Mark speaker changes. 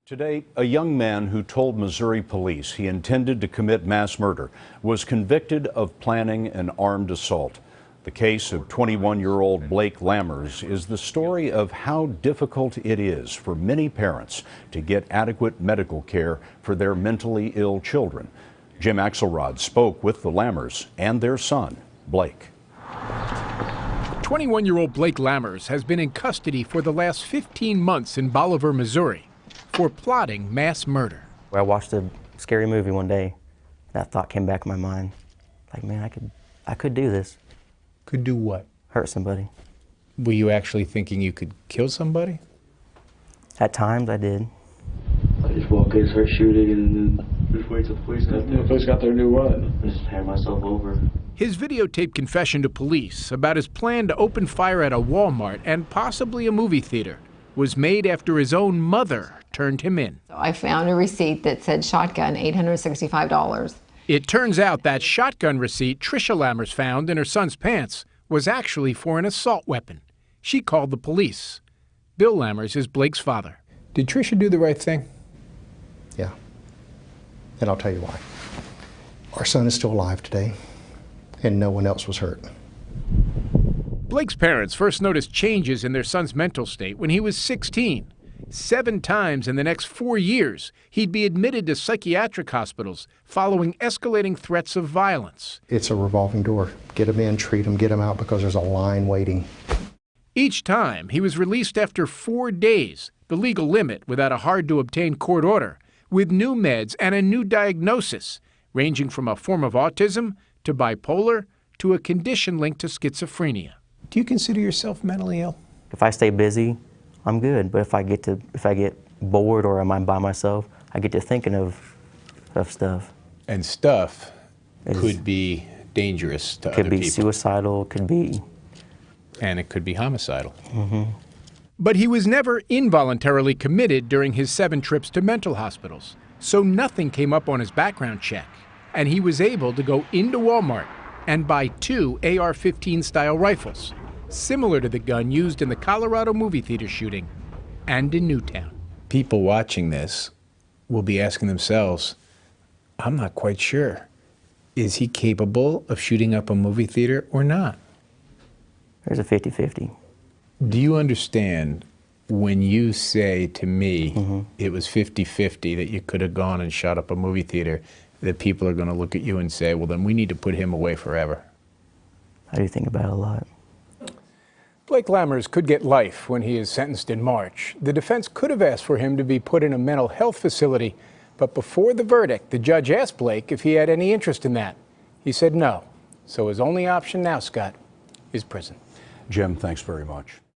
Speaker 1: Today, a young man who told Missouri police he intended to commit mass murder was convicted of planning an armed assault. The case of 21-year-old Blaec Lammers is the story of how difficult it is for many parents to get adequate medical care for their mentally ill children. Jim Axelrod spoke with the Lammers and their son, Blaec.
Speaker 2: 21-year-old Blaec Lammers has been in custody for the last 15 months in Bolivar, Missouri, for plotting mass murder.
Speaker 3: I watched a scary movie one day. That thought came back in my mind. Like, man, I could do this.
Speaker 2: Could do what?
Speaker 3: Hurt somebody.
Speaker 2: Were you actually thinking you could kill somebody?
Speaker 3: At times, I did.
Speaker 4: I just walk in, start shooting, and then just wait till the police got there. The police got there to do what? I just hand myself over.
Speaker 2: His videotaped confession to police about his plan to open fire at a Walmart and possibly a movie theater was made after his own mother turned him in.
Speaker 5: I found a receipt that said shotgun, $865.
Speaker 2: It turns out that shotgun receipt Tricia Lammers found in her son's pants was actually for an assault weapon. She called the police. Bill Lammers is Blake's father. Did Tricia do the right thing?
Speaker 6: Yeah. And I'll tell you why. Our son is still alive today, and no one else was hurt.
Speaker 2: Blake's parents first noticed changes in their son's mental state when he was 16. 7 times in the next 4 years, he'd be admitted to psychiatric hospitals following escalating threats of violence.
Speaker 6: It's a revolving door. Get him in, treat him, get him out, because there's a line waiting.
Speaker 2: Each time, he was released after 4 days, the legal limit without a hard-to-obtain court order, with new meds and a new diagnosis, ranging from a form of autism to bipolar to a condition linked to schizophrenia. Do you consider yourself mentally ill?
Speaker 3: If I stay busy, I'm good. But if I get bored or I'm by myself, I get to thinking of stuff.
Speaker 2: And stuff could be dangerous to other people.
Speaker 3: Could be suicidal, could be...
Speaker 2: And it could be homicidal.
Speaker 3: Mm-hmm.
Speaker 2: But he was never involuntarily committed during his 7 trips to mental hospitals, so nothing came up on his background check, and he was able to go into Walmart and buy 2 AR-15 style rifles, similar to the gun used in the Colorado movie theater shooting and in Newtown. People watching this will be asking themselves, I'm not quite sure. Is he capable of shooting up a movie theater or not?
Speaker 3: There's a 50-50.
Speaker 2: Do you understand when you say to me it was 50-50 that you could have gone and shot up a movie theater, that people are going to look at you and say, well, then we need to put him away forever?
Speaker 3: I do think about it a lot.
Speaker 2: Blaec Lammers could get life when he is sentenced in March. The defense could have asked for him to be put in a mental health facility, but before the verdict, the judge asked Blaec if he had any interest in that. He said no. So his only option now, Scott, is prison.
Speaker 1: Jim, thanks very much.